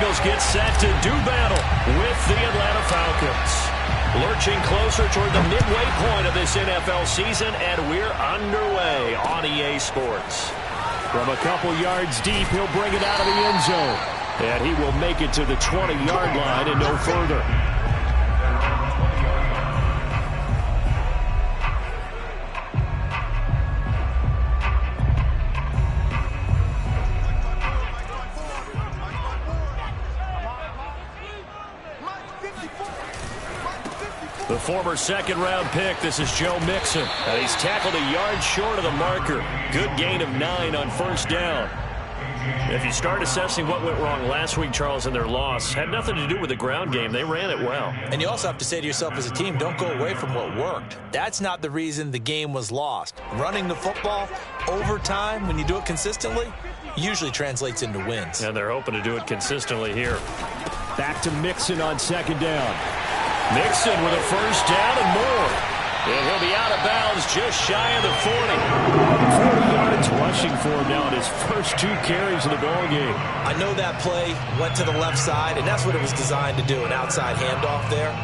Bengals get set to do battle with the Atlanta Falcons. Lurching closer toward the midway point of this NFL season, and we're underway on EA Sports. From a couple yards deep, he'll bring it out of the end zone. And he will make it to the 20-yard line and no further. The former second-round pick, this is Joe Mixon. And he's tackled a yard short of the marker. Good gain of 9 on first down. If you start assessing what went wrong last week, Charles, in their loss, had nothing to do with the ground game. They ran it well. And you also have to say to yourself as a team, don't go away from what worked. That's not the reason the game was lost. Running the football over time, when you do it consistently, usually translates into wins. And they're hoping to do it consistently here. Back to Mixon on second down. Mixon with a first down and more. And he'll be out of bounds just shy of the 40. 40 yards rushing for him now in his first 2 carries of the ball game. I know that play went to the left side, and that's what it was designed to do, an outside handoff there.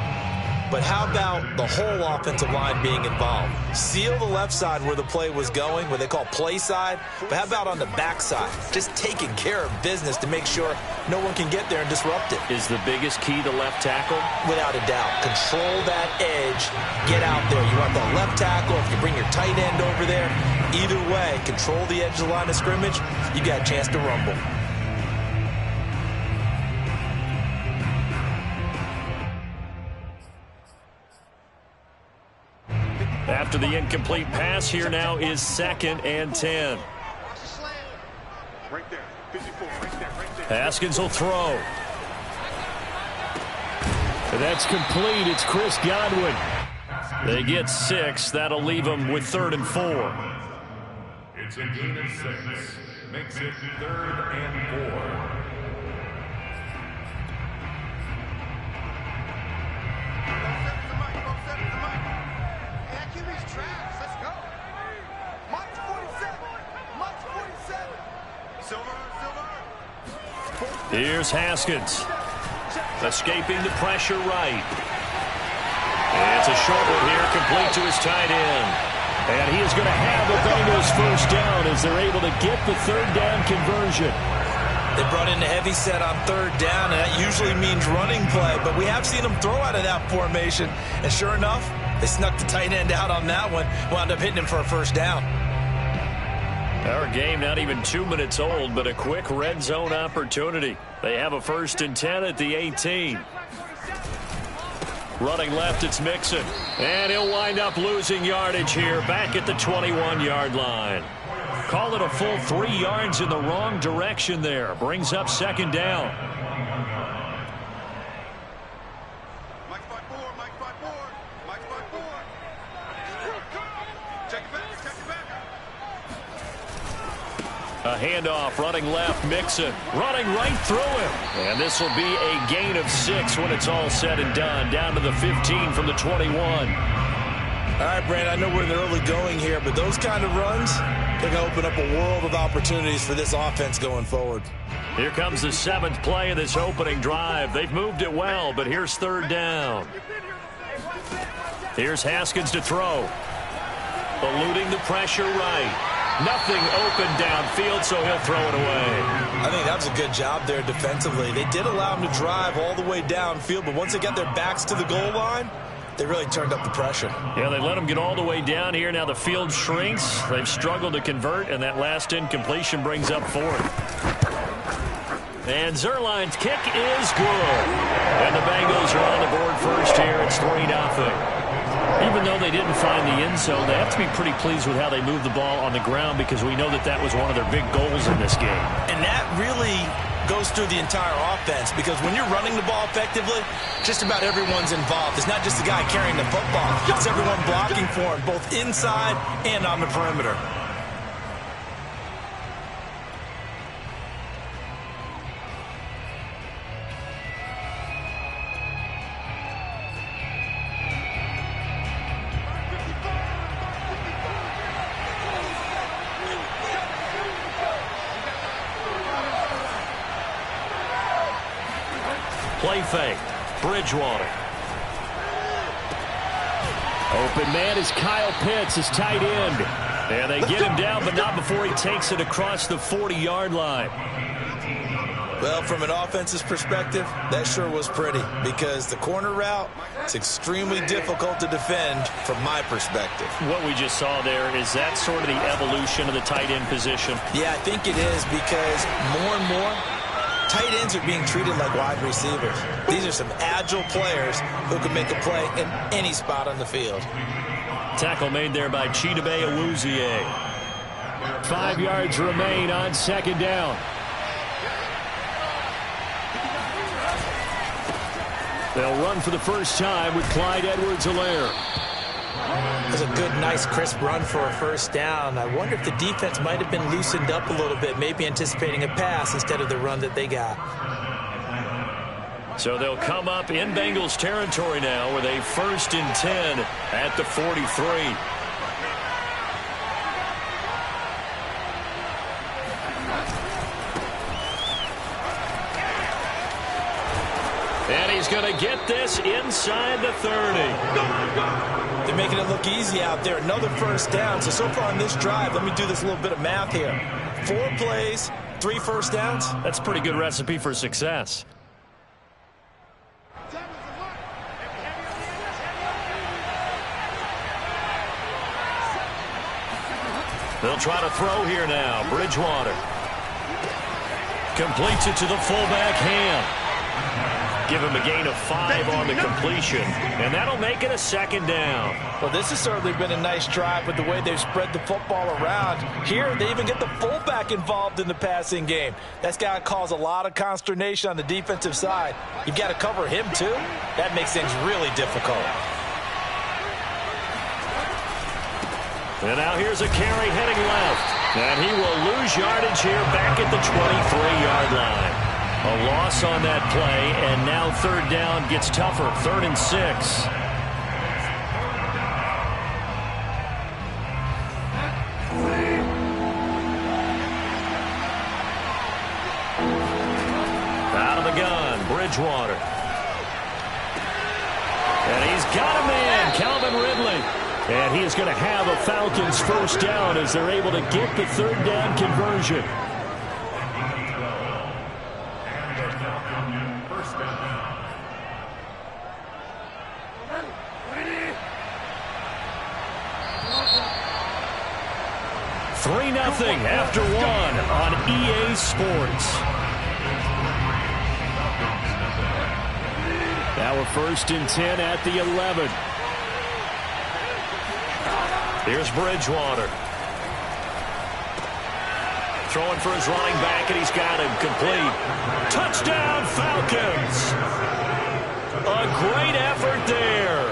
But how about the whole offensive line being involved? Seal the left side where the play was going, what they call play side. But how about on the back side? Just taking care of business to make sure no one can get there and disrupt it. Is the biggest key to left tackle? Without a doubt. Control that edge. Get out there. You want the left tackle. If you bring your tight end over there, either way, control the edge of the line of scrimmage, you got a chance to rumble. After the incomplete pass, here now is 2nd and 10. Right there. 54, right there. Haskins will throw. And that's complete. It's Chris Godwin. They get 6. That'll leave them with 3rd and 4. It's a gain of 6. Makes it 3rd and 4. Here's Haskins. Escaping the pressure right. It's a short one here, complete to his tight end. And he is going to have the Bengals first down as they're able to get the 3rd down conversion. They brought in the heavy set on 3rd down, and that usually means running play. But we have seen them throw out of that formation. And sure enough, they snuck the tight end out on that one. Wound up hitting him for a first down. Our game not even 2 minutes old, but a quick red zone opportunity. They have a 1st and 10 at the 18. Running left, it's Mixon. And he'll wind up losing yardage here back at the 21-yard line. Call it a full 3 yards in the wrong direction there. Brings up 2nd down. A handoff, running left, Mixon, running right through him. And this will be a gain of 6 when it's all said and done, down to the 15 from the 21. All right, Brandon, I know we're in the early going here, but those kind of runs, they're going to open up a world of opportunities for this offense going forward. Here comes the 7th play of this opening drive. They've moved it well, but here's 3rd down. Here's Haskins to throw. Eluding the pressure right. Nothing open downfield, so he'll throw it away. I think that was a good job there defensively. They did allow him to drive all the way downfield, but once they got their backs to the goal line, they really turned up the pressure. Yeah, they let him get all the way down here. Now the field shrinks. They've struggled to convert, and that last incompletion brings up 4th. And Zerline's kick is good. And the Bengals are on the board first here. It's 3-0. Even though they didn't find the end zone, they have to be pretty pleased with how they moved the ball on the ground because we know that that was one of their big goals in this game. And that really goes through the entire offense because when you're running the ball effectively, just about everyone's involved. It's not just the guy carrying the football. It's everyone blocking for him, both inside and on the perimeter. Play fake. Bridgewater. Open man is Kyle Pitts, his tight end. And they get him down, but not before he takes it across the 40-yard line. Well, from an offense's perspective, that sure was pretty because the corner route is extremely difficult to defend from my perspective. What we just saw there, is that sort of the evolution of the tight end position? Yeah, I think it is because more and more, tight ends are being treated like wide receivers. These are some agile players who can make a play in any spot on the field. Tackle made there by Chidobe Awuzie. 5 yards remain on second down. They'll run for the first time with Clyde Edwards-Helaire. That's a good, nice, crisp run for a first down. I wonder if the defense might have been loosened up a little bit, maybe anticipating a pass instead of the run that they got. So they'll come up in Bengals territory now with a 1st and 10 at the 43. And he's going to get this inside the 30. They're making it look easy out there. Another first down. So far on this drive, let me do this little bit of math here. 4 plays, 3 first downs. That's a pretty good recipe for success. They'll try to throw here now. Bridgewater completes it to the fullback Ham. Give him a gain of 5 on the completion, and that'll make it a 2nd down. Well, this has certainly been a nice drive with the way they've spread the football around. Here, they even get the fullback involved in the passing game. That's got to cause a lot of consternation on the defensive side. You've got to cover him, too. That makes things really difficult. And now here's a carry heading left. And he will lose yardage here back at the 23-yard line. A loss on that play, and now 3rd down gets tougher. 3rd and 6. Out of the gun, Bridgewater. And he's got a man, Calvin Ridley. And he is going to have a Falcons 1st down as they're able to get the 3rd down conversion. Nothing after 1 on EA Sports. Now a 1st and 10 at the 11. Here's Bridgewater. Throwing for his running back, and he's got him complete. Touchdown, Falcons! A great effort there.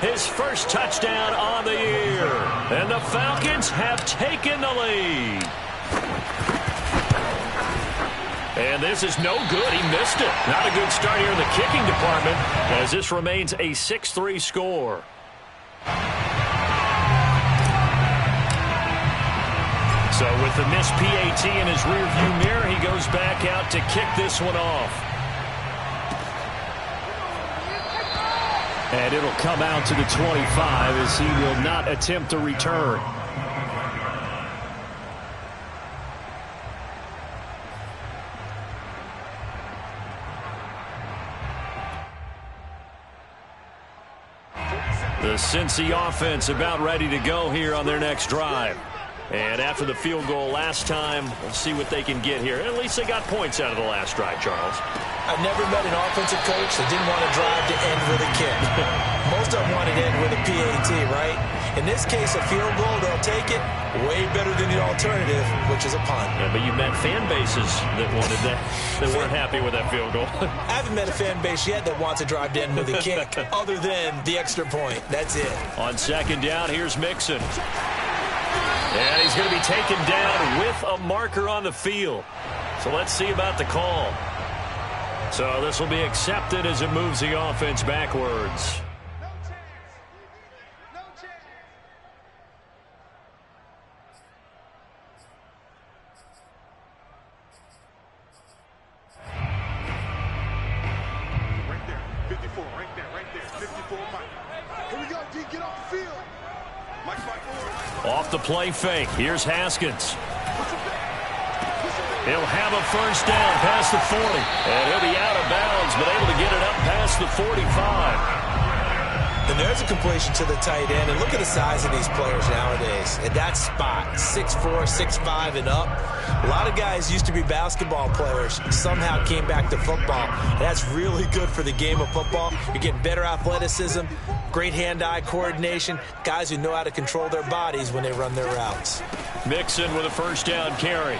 His 1st touchdown on the year. And the Falcons have taken the lead. And this is no good. He missed it. Not a good start here in the kicking department, as this remains a 6-3 score. So with the missed PAT in his rearview mirror, he goes back out to kick this one off. And it'll come out to the 25 as he will not attempt to return. The Cincy offense about ready to go here on their next drive. And after the field goal last time, we'll see what they can get here. At least they got points out of the last drive, Charles. I've never met an offensive coach that didn't want to drive to end with a kick. Most of them wanted to end with a PAT, right? In this case, a field goal, they'll take it. Way better than the alternative, which is a punt. Yeah, but you met fan bases that wanted that, that weren't happy with that field goal. I haven't met a fan base yet that wants to drive to end with a kick, other than the extra point. That's it. On 2nd down, here's Mixon. And he's going to be taken down with a marker on the field. So let's see about the call. So this will be accepted as it moves the offense backwards. Here we go, D. Get off the field. Off the play fake. Here's Haskins. He'll have a first down past the 40. And he'll be out of bounds, but able to get it up past the 45. And there's a completion to the tight end. And look at the size of these players nowadays. At that spot, 6'4", 6'5", and up. A lot of guys used to be basketball players, somehow came back to football. And that's really good for the game of football. You're getting better athleticism, great hand-eye coordination, guys who know how to control their bodies when they run their routes. Mixon with a first down carry.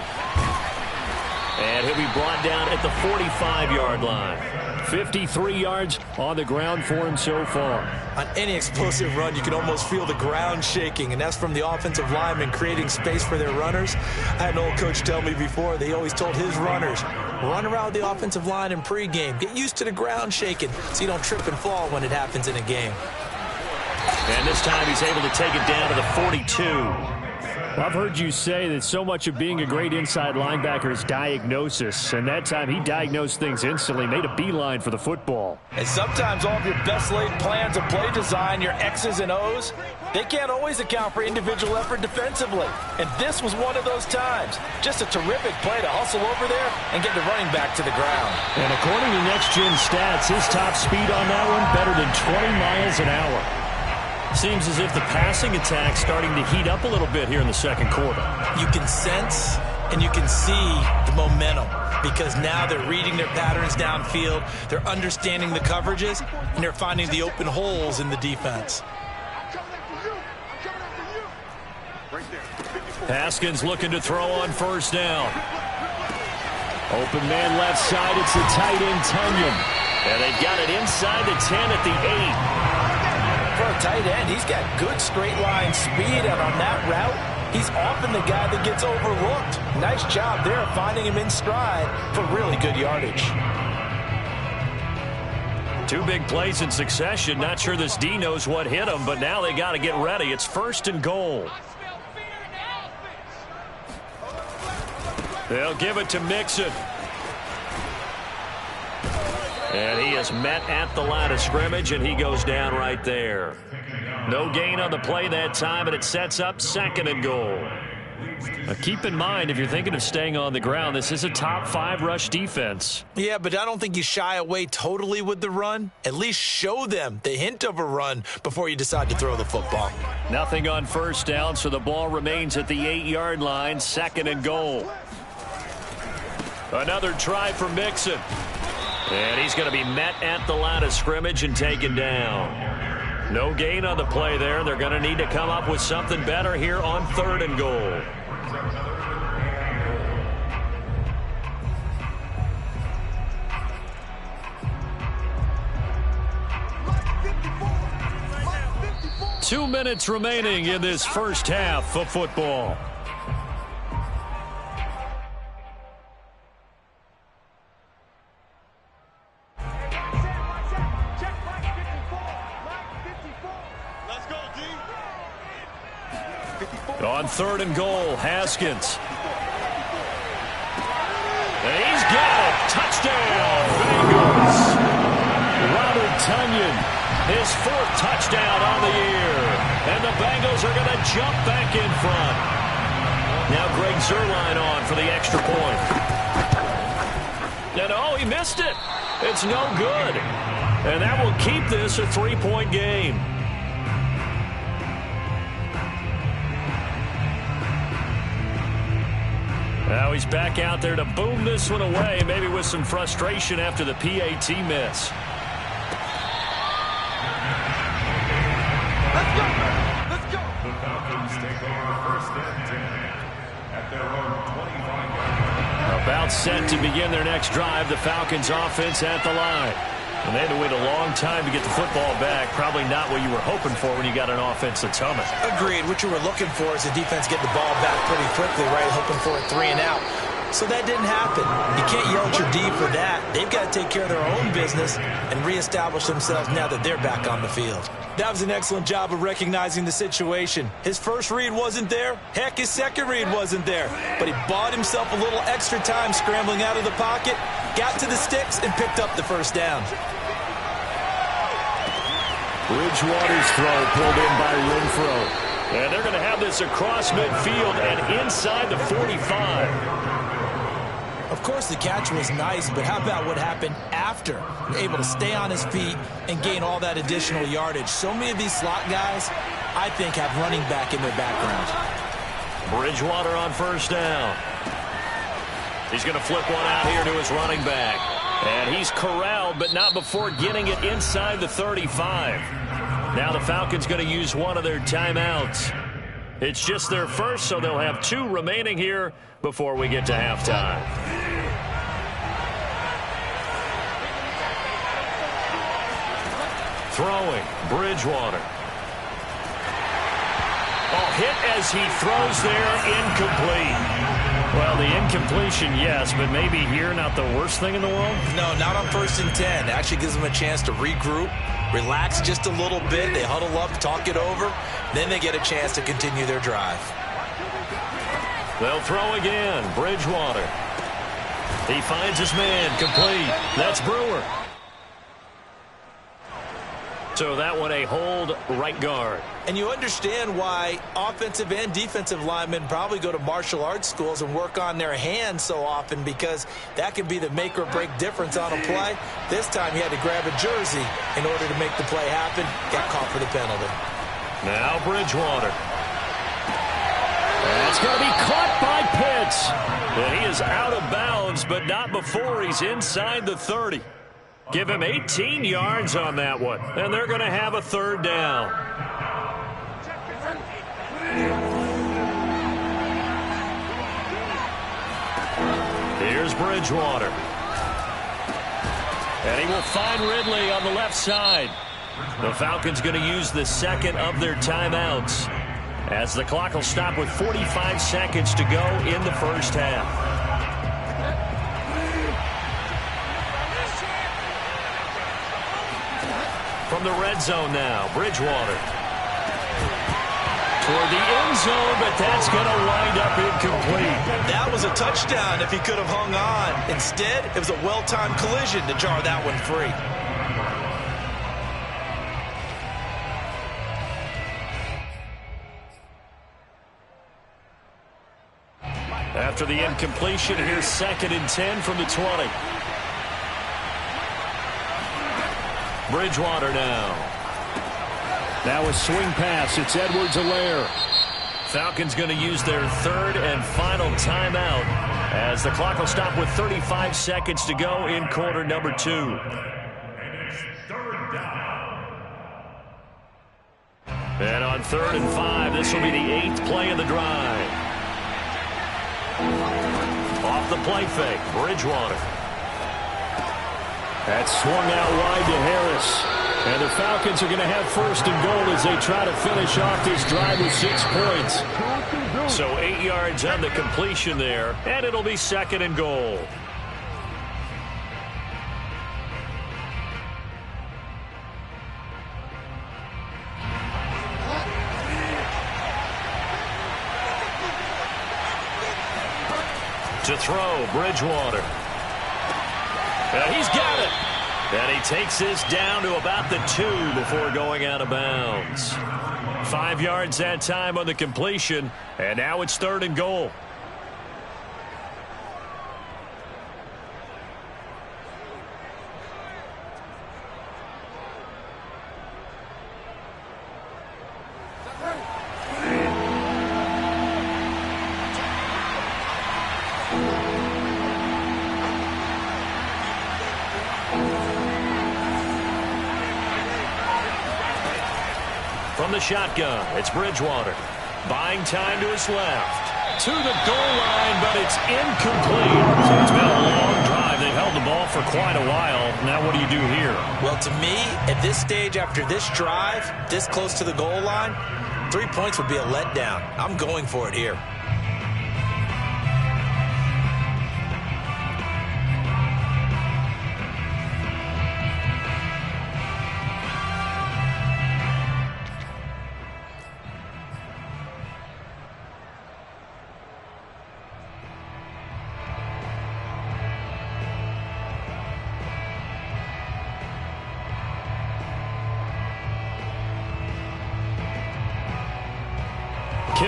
And he'll be brought down at the 45-yard line. 53 yards on the ground for him so far. On any explosive run, you can almost feel the ground shaking, and that's from the offensive linemen creating space for their runners. I had an old coach tell me before, they always told his runners, run around the offensive line in pregame. Get used to the ground shaking so you don't trip and fall when it happens in a game. And this time he's able to take it down to the 42. Well, I've heard you say that so much of being a great inside linebacker is diagnosis, and that time he diagnosed things instantly, made a beeline for the football. And sometimes all of your best laid plans of play design, your X's and O's, they can't always account for individual effort defensively. And this was one of those times. Just a terrific play to hustle over there and get the running back to the ground. And according to Next Gen Stats, his top speed on that one better than 20 miles an hour. Seems as if the passing attack's starting to heat up a little bit here in the second quarter. You can sense and you can see the momentum because now they're reading their patterns downfield, they're understanding the coverages, and they're finding the open holes in the defense. Haskins looking to throw on first down. Open man left side, it's the tight end Tunyon. And they've got it inside the 10 at the 8. For a tight end, he's got good straight line speed, and on that route, he's often the guy that gets overlooked. Nice job there finding him in stride for really good yardage. Two big plays in succession. Not sure this D knows what hit him, but now they got to get ready. It's first and goal. They'll give it to Mixon. And he is met at the line of scrimmage, and he goes down right there. No gain on the play that time, and it sets up second and goal. Now keep in mind, if you're thinking of staying on the ground, this is a top 5 rush defense. Yeah, but I don't think you shy away totally with the run. At least show them the hint of a run before you decide to throw the football. Nothing on first down, so the ball remains at the 8-yard line, second and goal. Another try for Mixon. And he's going to be met at the line of scrimmage and taken down. No gain on the play there. They're going to need to come up with something better here on third and goal. Two minutes remaining in this first half of football. On third and goal, Haskins. And he's got it. Touchdown, Bengals. Robert Tunyon, his 4th touchdown on the year. And the Bengals are going to jump back in front. Now Greg Zuerlein on for the extra point. And oh, he missed it. It's no good. And that will keep this a 3-point game. Now he's back out there to boom this one away, maybe with some frustration after the PAT miss. Let's go! Let's go! The Falcons take over first and 10 at their own 25-yard line. About set to begin their next drive, the Falcons offense at the line. And they had to wait a long time to get the football back. Probably not what you were hoping for when you got an offense that's humming. Agreed. What you were looking for is the defense get the ball back pretty quickly, right? Hoping for a 3 and out. So that didn't happen. You can't yell at your D for that. They've got to take care of their own business and reestablish themselves now that they're back on the field. That was an excellent job of recognizing the situation. His first read wasn't there. Heck, his second read wasn't there. But he bought himself a little extra time scrambling out of the pocket, got to the sticks, and picked up the first down. Bridgewater's throw pulled in by Renfro. And they're going to have this across midfield and inside the 45. Of course, the catch was nice, but how about what happened after? Able to stay on his feet and gain all that additional yardage. So many of these slot guys, I think, have running back in their background. Bridgewater on first down. He's going to flip one out here to his running back. And he's corralled, but not before getting it inside the 35. Now the Falcons going to use one of their timeouts. It's just their first, so they'll have 2 remaining here before we get to halftime. Throwing, Bridgewater. Oh, hit as he throws there, incomplete. Well, the incompletion, yes, but maybe here not the worst thing in the world? No, not on 1st and 10. It actually gives them a chance to regroup, relax just a little bit. They huddle up, talk it over. Then they get a chance to continue their drive. They'll throw again. Bridgewater. He finds his man. Complete. That's Brewer. So that one a hold right guard. And you understand why offensive and defensive linemen probably go to martial arts schools and work on their hands so often, because that can be the make or break difference on a play. This time he had to grab a jersey in order to make the play happen. Got caught for the penalty. Now Bridgewater. That's going to be caught by Pitts. And he is out of bounds, but not before he's inside the 30. Give him 18 yards on that one, and they're going to have a 3rd down. Here's Bridgewater. And he will find Ridley on the left side. The Falcons going to use the 2nd of their timeouts, as the clock will stop with 45 seconds to go in the first half. From the red zone now, Bridgewater. Toward the end zone, but that's going to wind up incomplete. That was a touchdown if he could have hung on. Instead, it was a well-timed collision to jar that one free. After the incompletion, here's 2nd and 10 from the 20. Bridgewater now. Now a swing pass. It's Edwards-Helaire. Falcons going to use their 3rd and final timeout, as the clock will stop with 35 seconds to go in quarter number 2. And on 3rd and 5, this will be the 8th play of the drive. Off the play fake, Bridgewater. That's swung out wide to Harris. And the Falcons are going to have 1st and goal as they try to finish off this drive with 6 points. So 8 yards on the completion there, and it'll be 2nd and goal. To throw, Bridgewater. And he's got it. And he takes this down to about the 2 before going out of bounds. 5 yards that time on the completion, and now it's 3rd and goal. From the shotgun, it's Bridgewater. Buying time to his left. To the goal line, but it's incomplete. So it's been a long drive. They've held the ball for quite a while. Now what do you do here? Well, to me, at this stage, after this drive, this close to the goal line, 3 points would be a letdown. I'm going for it here.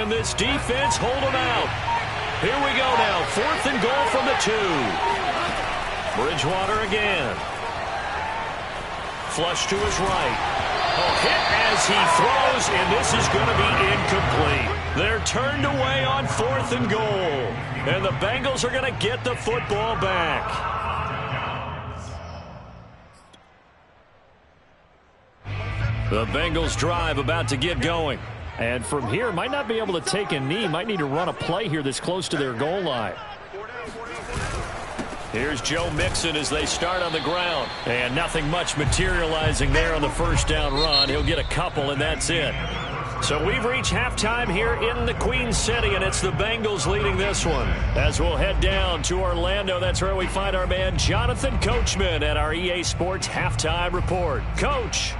Can this defense hold them out? Here we go now. 4th and goal from the 2. Bridgewater again. Flush to his right. Oh, hit as he throws, and this is going to be incomplete. They're turned away on 4th and goal. And the Bengals are going to get the football back. The Bengals drive about to get going. And from here, might not be able to take a knee. Might need to run a play here that's close to their goal line. Here's Joe Mixon as they start on the ground. And nothing much materializing there on the first down run. He'll get a couple, and that's it. So we've reached halftime here in the Queen City, and it's the Bengals leading this one. As we'll head down to Orlando, that's where we find our man Jonathan Coachman at our EA Sports Halftime Report. Coach.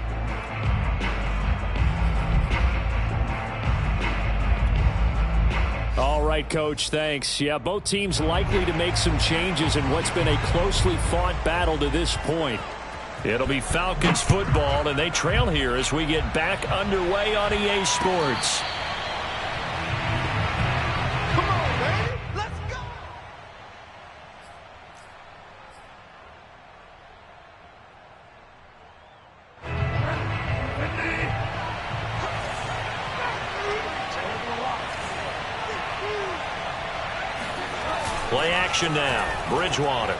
All right, Coach, thanks. Yeah, both teams likely to make some changes in what's been a closely fought battle to this point. It'll be Falcons football, and they trail here as we get back underway on EA Sports. Come on, baby. Let's go. Play action now. Bridgewater.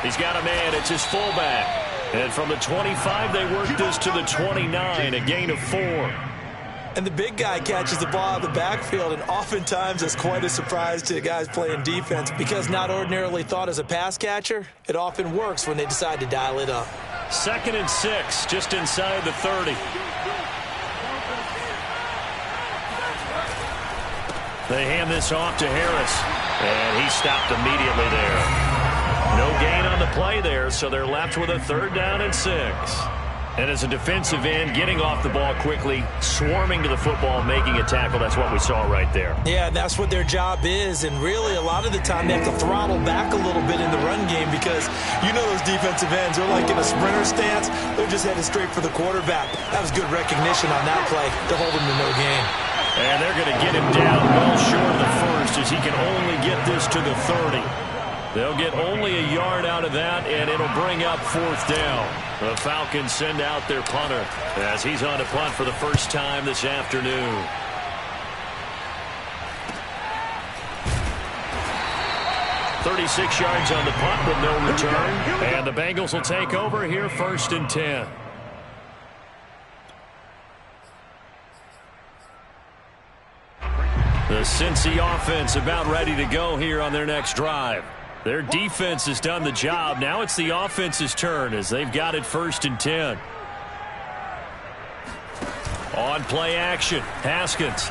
He's got a man. It's his fullback. And from the 25, they work this to the 29, a gain of 4. And the big guy catches the ball out of the backfield, and oftentimes it's quite a surprise to the guys playing defense because not ordinarily thought as a pass catcher, it often works when they decide to dial it up. 2nd and 6, just inside the 30. They hand this off to Harris, and he stopped immediately there. No gain on the play there, so they're left with a 3rd down and 6. And as a defensive end, getting off the ball quickly, swarming to the football, making a tackle, that's what we saw right there. Yeah, that's what their job is, and really a lot of the time they have to throttle back a little bit in the run game because you know those defensive ends, they're like in a sprinter stance, they're just headed straight for the quarterback. That was good recognition on that play to hold him to no gain. And they're going to get him down well short of the first as he can only get this to the 30. They'll get only a yard out of that, and it'll bring up 4th down. The Falcons send out their punter as he's on to punt for the first time this afternoon. .36 yards on the punt with no return. And the Bengals will take over here 1st and 10. The Cincy offense about ready to go here on their next drive. Their defense has done the job. Now it's the offense's turn as they've got it 1st and 10. On play action, Haskins.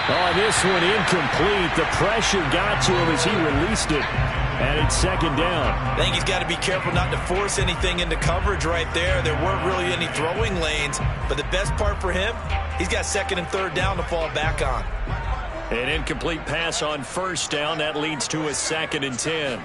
Oh, this one incomplete. The pressure got to him as he released it. And it's 2nd down. I think he's got to be careful not to force anything into coverage right there. There weren't really any throwing lanes. But the best part for him, he's got 2nd and 3rd down to fall back on. An incomplete pass on 1st down. That leads to a 2nd and 10.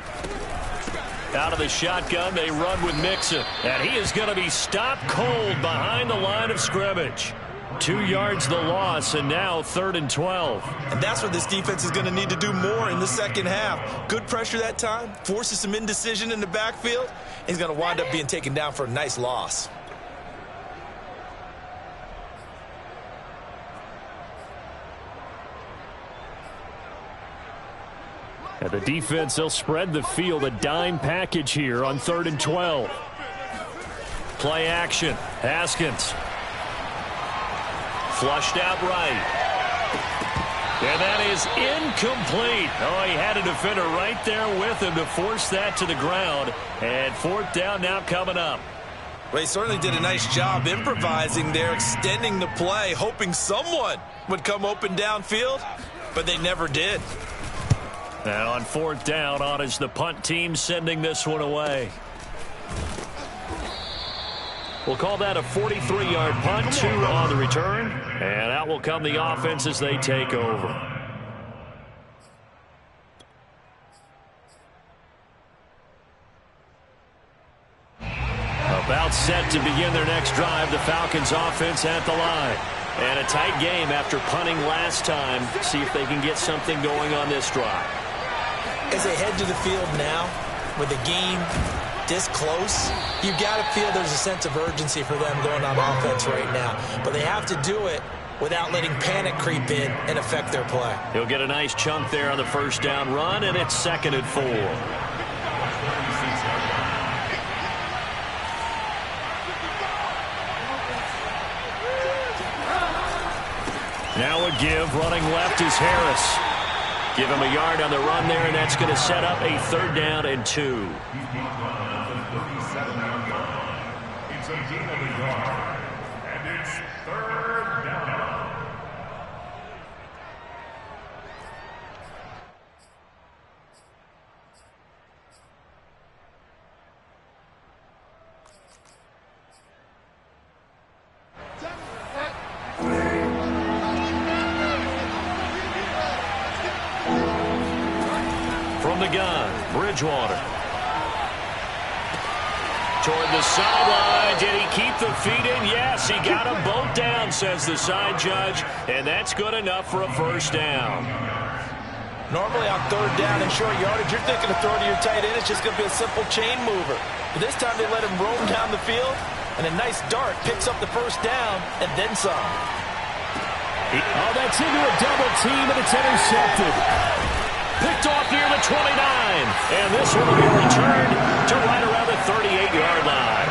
Out of the shotgun, they run with Mixon. And he is going to be stopped cold behind the line of scrimmage. 2 yards the loss, and now 3rd and 12. And that's what this defense is going to need to do more in the second half. Good pressure that time, forces some indecision in the backfield. He's going to wind up being taken down for a nice loss. And the defense, they'll spread the field, a dime package here on 3rd and 12. Play action, Haskins. Flushed out right. And that is incomplete. Oh, he had a defender right there with him to force that to the ground. And 4th down now coming up. Well, he certainly did a nice job improvising there, extending the play, hoping someone would come open downfield, but they never did. And on 4th down, on is the punt team sending this one away. We'll call that a 43-yard punt, 2 on the return. And out will come the offense as they take over. A About set to begin their next drive. The Falcons offense at the line. And a tight game after punting last time. See if they can get something going on this drive. As they head to the field now, with the game this close, you've got to feel there's a sense of urgency for them going on offense right now. But they have to do it without letting panic creep in and affect their play. He'll get a nice chunk there on the first down run, and it's 2nd and 4. Now a give, running left is Harris. Give him a yard on the run there, and that's going to set up a 3rd down and 2. It's a gain of a yard, and it's 3rd down. From the gun, Bridgewater. Toward the sideline. Did he keep the feet in? Yes, he got them both down, says the side judge. And that's good enough for a 1st down. Normally on 3rd down and short yardage, you're thinking of throwing to your tight end. It's just going to be a simple chain mover. But this time they let him roam down the field. And a nice dart picks up the 1st down and then some. Oh, that's into a double team, and it's intercepted. Picked off near the 29. And this one will be returned to right around the 38-yard line.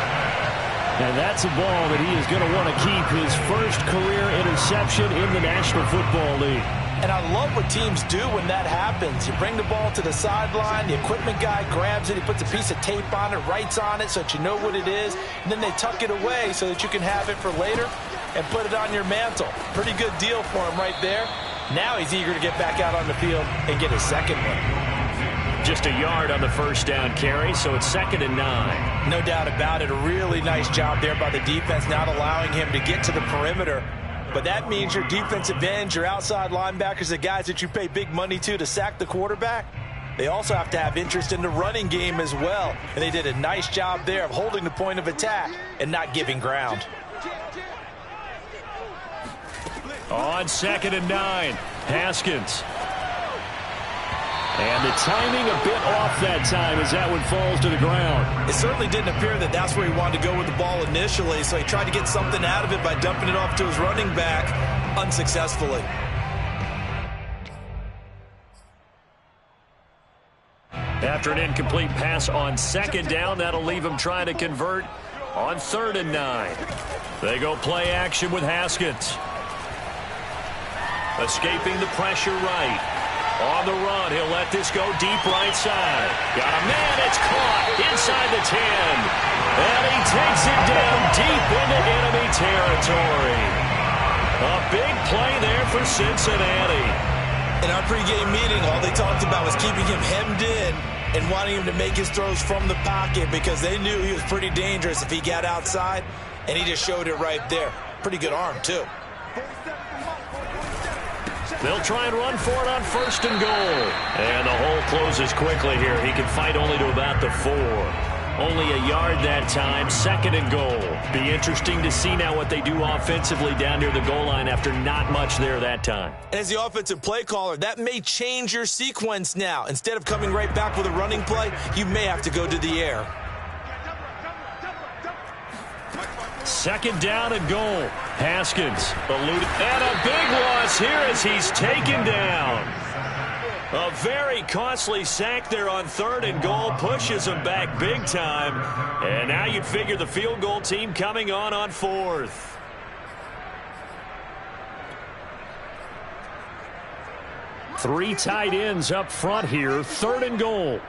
And that's a ball that he is going to want to keep, his first career interception in the National Football League. And I love what teams do when that happens. You bring the ball to the sideline, the equipment guy grabs it, he puts a piece of tape on it, writes on it so that you know what it is, and then they tuck it away so that you can have it for later and put it on your mantle. Pretty good deal for him right there. Now he's eager to get back out on the field and get his 2nd one. Just a yard on the 1st down carry, so it's 2nd and 9. No doubt about it. A really nice job there by the defense, not allowing him to get to the perimeter. But that means your defensive ends, your outside linebackers, the guys that you pay big money to sack the quarterback, they also have to have interest in the running game as well. And they did a nice job there of holding the point of attack and not giving ground. On 2nd and 9, Haskins. And the timing a bit off that time as that one falls to the ground. It certainly didn't appear that that's where he wanted to go with the ball initially, so he tried to get something out of it by dumping it off to his running back unsuccessfully. After an incomplete pass on 2nd down, that'll leave him trying to convert on 3rd and 9. They go play action with Haskins. Escaping the pressure right. On the run, he'll let this go deep right side. Got a man, it's caught inside the 10. And he takes it down deep into enemy territory. A big play there for Cincinnati. In our pregame meeting, all they talked about was keeping him hemmed in and wanting him to make his throws from the pocket because they knew he was pretty dangerous if he got outside, and he just showed it right there. Pretty good arm, too. They'll try and run for it on 1st and goal. And the hole closes quickly here. He can fight only to about the 4. Only a yard that time, 2nd and goal. Be interesting to see now what they do offensively down near the goal line after not much there that time. As the offensive play caller, that may change your sequence now. Instead of coming right back with a running play, you may have to go to the air. 2nd down and goal. Haskins eluded. And a big loss here as he's taken down. A very costly sack there on 3rd and goal. Pushes him back big time. And now you'd figure the field goal team coming on 4th. Three tight ends up front here. 3rd and goal.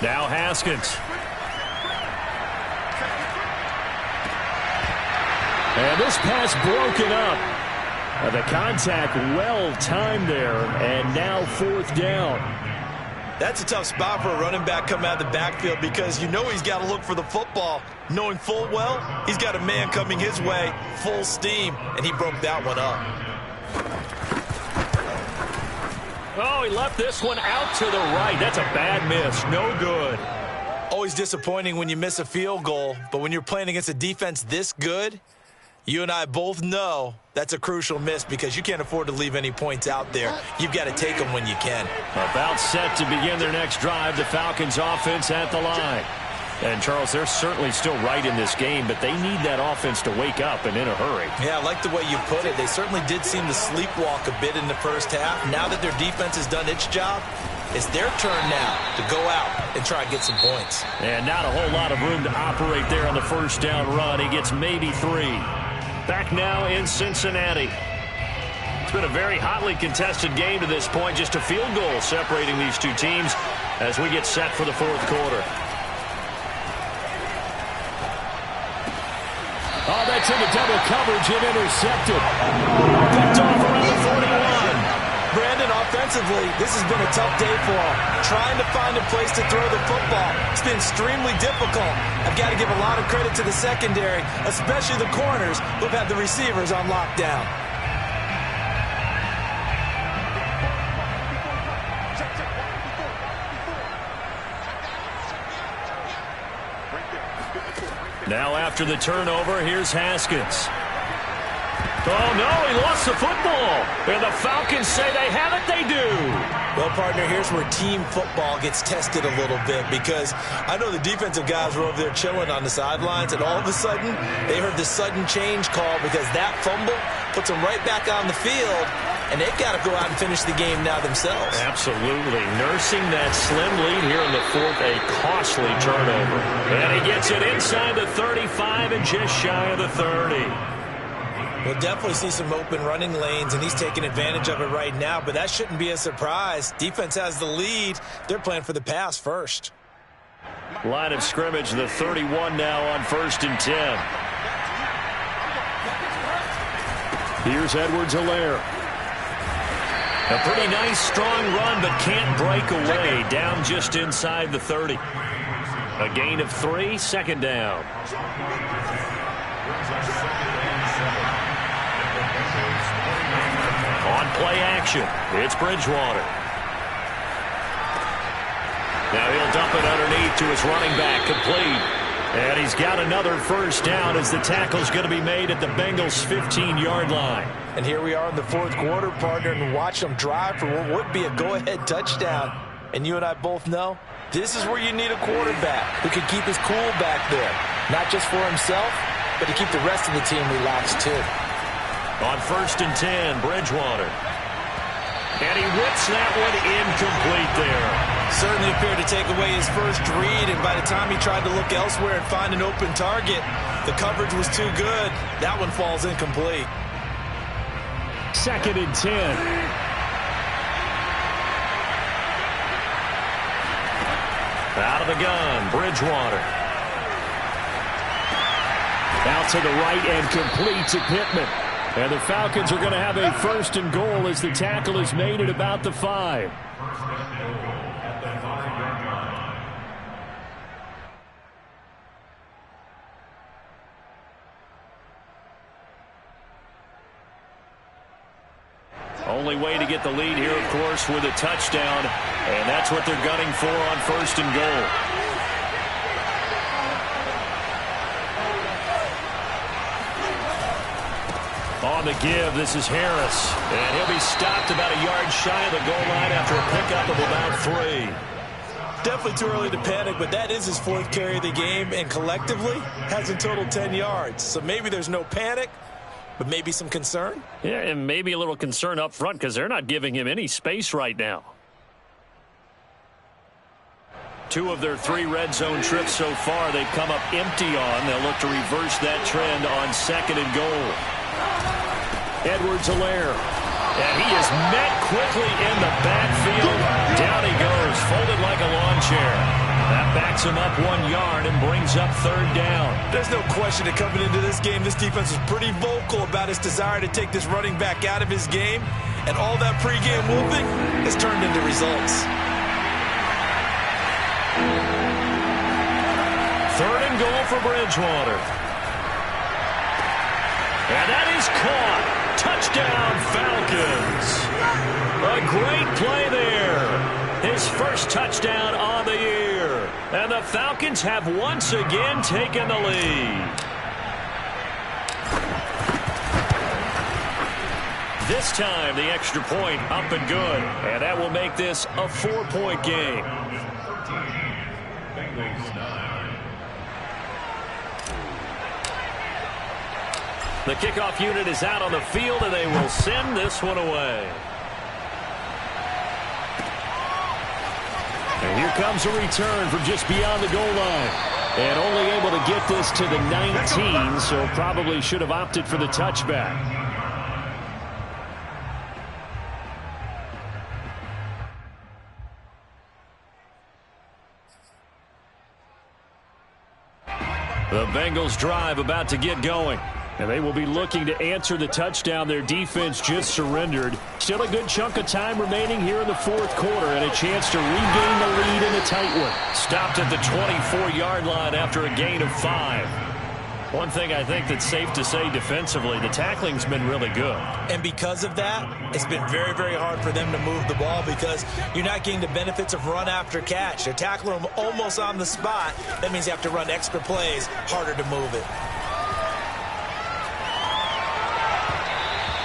Now Haskins. And this pass broken up. The contact well timed there. And now 4th down. That's a tough spot for a running back coming out of the backfield because you know he's got to look for the football, knowing full well he's got a man coming his way full steam, and he broke that one up. Oh, he left this one out to the right. That's a bad miss. No good. Always disappointing when you miss a field goal, but when you're playing against a defense this good, you and I both know that's a crucial miss because you can't afford to leave any points out there. You've got to take them when you can. About set to begin their next drive, the Falcons offense at the line. And, Charles, they're certainly still right in this game, but they need that offense to wake up and in a hurry. Yeah, I like the way you put it. They certainly did seem to sleepwalk a bit in the first half. Now that their defense has done its job, it's their turn now to go out and try and get some points. And not a whole lot of room to operate there on the first down run. He gets maybe 3. Back now in Cincinnati. It's been a very hotly contested game to this point. Just a field goal separating these two teams as we get set for the fourth quarter. Oh, that's into double coverage and intercepted. Picked off around the 41. Brandon, offensively, this has been a tough day for him. Trying to find a place to throw the football. It's been extremely difficult. I've got to give a lot of credit to the secondary, especially the corners who've had the receivers on lockdown. Now after the turnover, here's Haskins. Oh, no, he lost the football. And the Falcons say they have it, they do. Well, partner, here's where team football gets tested a little bit because I know the defensive guys were over there chilling on the sidelines, and all of a sudden, they heard the sudden change call because that fumble puts them right back on the field, and they've got to go out and finish the game now themselves. Absolutely. Nursing that slim lead here in the fourth, a costly turnover. And he gets it inside the 35 and just shy of the 30. We'll definitely see some open running lanes, and he's taking advantage of it right now, but that shouldn't be a surprise. Defense has the lead. They're playing for the pass first. Line of scrimmage, the 31 now on 1st and 10. Here's Edwards-Helaire. A pretty nice, strong run, but can't break away. Down just inside the 30. A gain of 3, second down. On play action, it's Bridgewater. Now he'll dump it underneath to his running back, complete. And he's got another first down as the tackle's going to be made at the Bengals' 15-yard line. And here we are in the fourth quarter, partner, and watch them drive for what would be a go-ahead touchdown. And you and I both know this is where you need a quarterback who can keep his cool back there. Not just for himself, but to keep the rest of the team relaxed too. On 1st and 10, Bridgewater. And he whips that one incomplete there. Certainly appeared to take away his first read, and by the time he tried to look elsewhere and find an open target, the coverage was too good. That one falls incomplete. 2nd and 10. Out of the gun, Bridgewater. Out to the right and complete to Pittman. And the Falcons are going to have a 1st and goal as the tackle is made at about the 5. Only way to get the lead here, of course, with a touchdown. And that's what they're gunning for on 1st and goal. On the give, this is Harris. And he'll be stopped about a yard shy of the goal line after a pickup of about 3. Definitely too early to panic, but that is his 4th carry of the game, and collectively has a total 10 yards. So maybe there's no panic, but maybe some concern. Yeah, and maybe a little concern up front because they're not giving him any space right now. 2 of their 3 red zone trips so far they've come up empty on. They'll look to reverse that trend on 2nd and goal. Edwards-Helaire. And he is met quickly in the backfield. Down he goes, folded like a lawn chair. That backs him up 1 yard and brings up 3rd down. There's no question that coming into this game, this defense is pretty vocal about its desire to take this running back out of his game. And all that pregame whooping has turned into results. 3rd and goal for Bridgewater. And that is caught. Touchdown, Falcons. A great play first touchdown on the year. And the Falcons have once again taken the lead. This time, the extra point up and good. And that will make this a 4-point game. The kickoff unit is out on the field, and they will send this one away. And here comes a return from just beyond the goal line. And only able to get this to the 19, so probably should have opted for the touchback. The Bengals drive about to get going. And they will be looking to answer the touchdown their defense just surrendered. Still a good chunk of time remaining here in the fourth quarter and a chance to regain the lead in a tight one. Stopped at the 24-yard line after a gain of 5. One thing I think that's safe to say defensively, the tackling's been really good. And because of that, it's been very, very hard for them to move the ball because you're not getting the benefits of run after catch. They're tackling them almost on the spot. That means you have to run extra plays, harder to move it.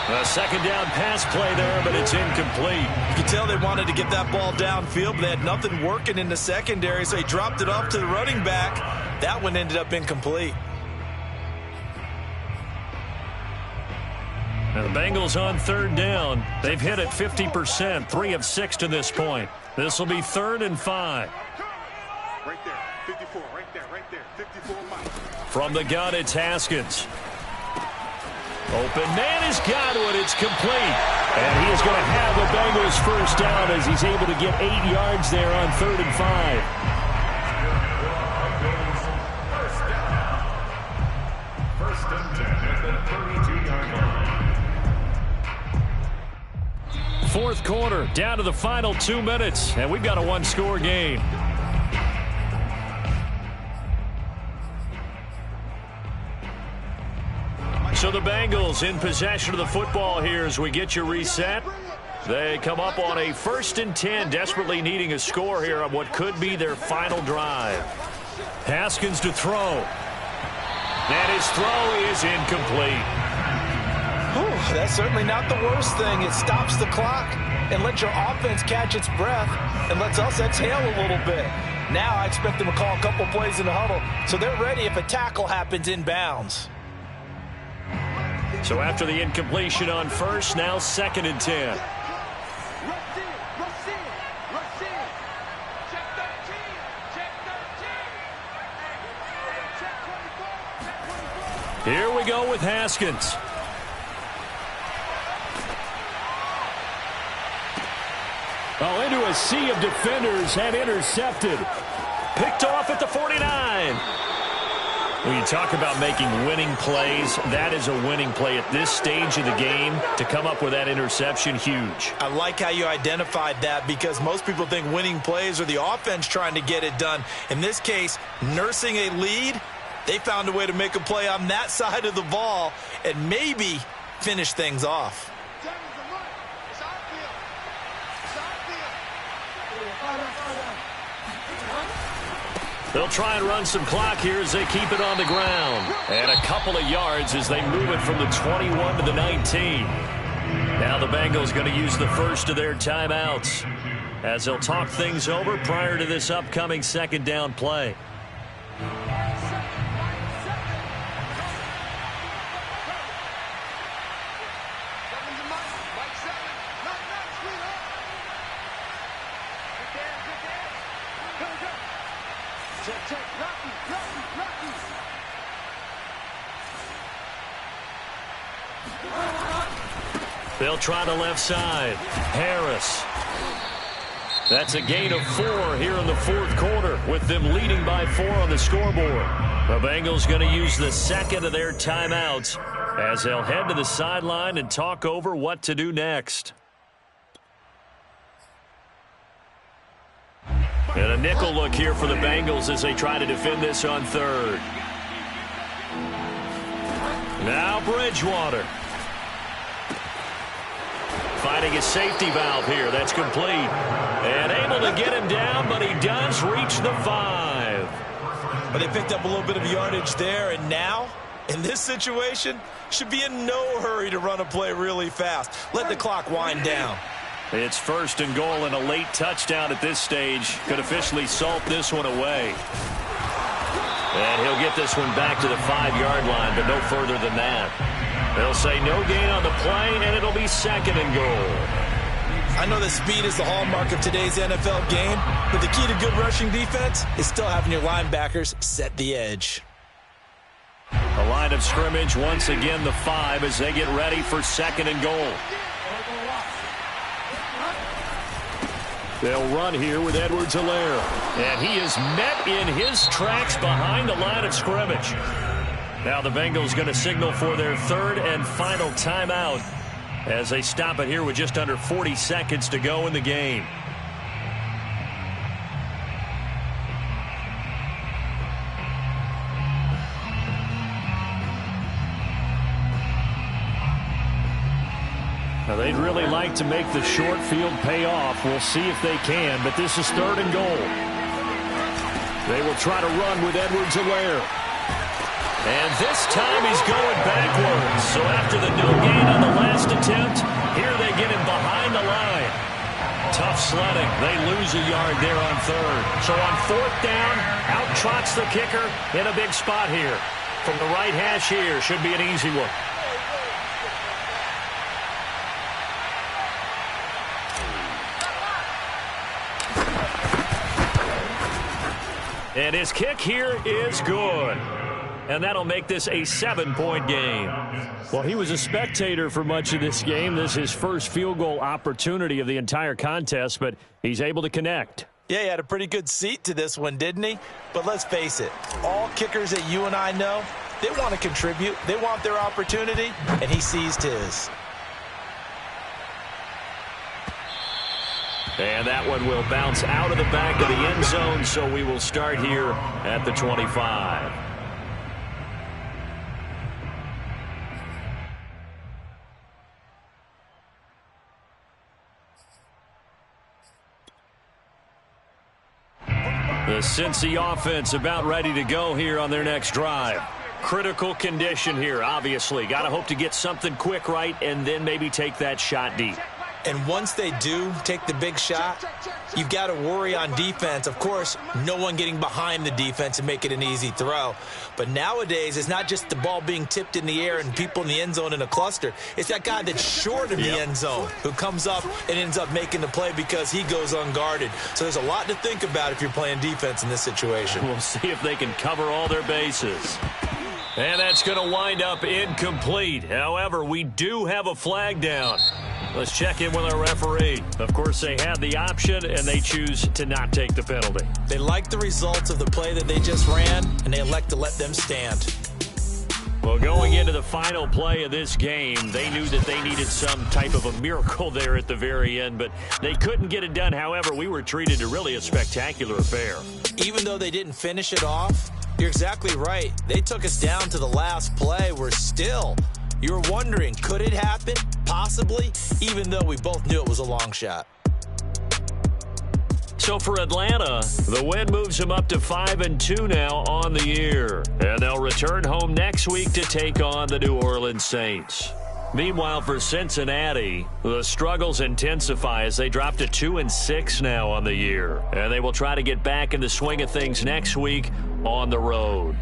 A second down pass play there, but it's incomplete. You can tell they wanted to get that ball downfield, but they had nothing working in the secondary, so he dropped it off to the running back. That one ended up incomplete. Now the Bengals on third down. They've hit it 50%, 3 of 6 to this point. This will be 3rd and 5. Right there, 54, right there, 54 miles. From the gun, it's Haskins. Open man has got it. It's complete. And he is going to have the Bengals first down as he's able to get 8 yards there on 3rd and 5. First and 10 at the 32-yard line. Fourth quarter, down to the final 2 minutes, and we've got a one-score game. So the Bengals in possession of the football here as we get you reset. They come up on a 1st and 10, desperately needing a score here on what could be their final drive. Haskins to throw. And his throw is incomplete. Whew, that's certainly not the worst thing. It stops the clock and lets your offense catch its breath and lets us exhale a little bit. Now I expect them to call a couple plays in the huddle so they're ready if a tackle happens inbounds. So after the incompletion on first, now 2nd and 10. Here we go with Haskins. Oh, into a sea of defenders and intercepted. Picked off at the 49. When you talk about making winning plays, that is a winning play at this stage of the game. To come up with that interception, huge. I like how you identified that because most people think winning plays are the offense trying to get it done. In this case, nursing a lead, they found a way to make a play on that side of the ball and maybe finish things off. They'll try and run some clock here as they keep it on the ground. And a couple of yards as they move it from the 21 to the 19. Now the Bengals going to use the first of their timeouts as they'll talk things over prior to this upcoming 2nd down play. They'll try the left side. Harris. That's a gain of 4 here in the fourth quarter with them leading by 4 on the scoreboard. The Bengals going to use the 2nd of their timeouts as they'll head to the sideline and talk over what to do next. And a nickel look here for the Bengals as they try to defend this on 3rd. Now Bridgewater. Finding his safety valve here. That's complete. And able to get him down, but he does reach the 5. But they picked up a little bit of yardage there, and now, in this situation, should be in no hurry to run a play really fast. Let the clock wind down. It's 1st and goal, and a late touchdown at this stage could officially salt this one away. And he'll get this one back to the 5-yard line, but no further than that. They'll say no gain on the play, and it'll be 2nd and goal. I know that speed is the hallmark of today's NFL game, but the key to good rushing defense is still having your linebackers set the edge. A line of scrimmage, once again the 5 as they get ready for 2nd and goal. They'll run here with Edwards-Helaire. And he is met in his tracks behind the line of scrimmage. Now the Bengals going to signal for their 3rd and final timeout as they stop it here with just under 40 seconds to go in the game. Now, they'd really like to make the short field pay off. We'll see if they can, but this is 3rd and goal. They will try to run with Edwards-Helaire. And this time he's going backwards. So after the no gain on the last attempt, here they get him behind the line. Tough sledding. They lose a yard there on 3rd. So on 4th down, out trots the kicker in a big spot here. From the right hash here, should be an easy one. And his kick here is good. And that'll make this a 7-point game. Well, he was a spectator for much of this game. This is his first field goal opportunity of the entire contest, but he's able to connect. Yeah, he had a pretty good seat to this one, didn't he? But let's face it, all kickers that you and I know, they want to contribute. They want their opportunity, and he seized his. And that one will bounce out of the back of the end zone, so we will start here at the 25. The Cincy offense about ready to go here on their next drive. Critical condition here, obviously. Got to hope to get something quick right and then maybe take that shot deep. And once they do take the big shot, you've got to worry on defense. Of course, no one getting behind the defense and make it an easy throw. But nowadays, it's not just the ball being tipped in the air and people in the end zone in a cluster. It's that guy that's short of the end zone who comes up and ends up making the play because he goes unguarded. So there's a lot to think about if you're playing defense in this situation. We'll see if they can cover all their bases. And that's going to wind up incomplete. However, we do have a flag down. Let's check in with our referee. Of course, they have the option, and they choose to not take the penalty. They like the results of the play that they just ran, and they elect to let them stand. Well, going into the final play of this game, they knew that they needed some type of a miracle there at the very end, but they couldn't get it done. However, we were treated to really a spectacular affair. Even though they didn't finish it off, you're exactly right. They took us down to the last play. We're still, you're wondering, could it happen? Possibly, even though we both knew it was a long shot. So for Atlanta, the win moves them up to 5-2 now on the year. And they'll return home next week to take on the New Orleans Saints. Meanwhile, for Cincinnati, the struggles intensify as they drop to 2-6 now on the year. And they will try to get back in the swing of things next week on the road.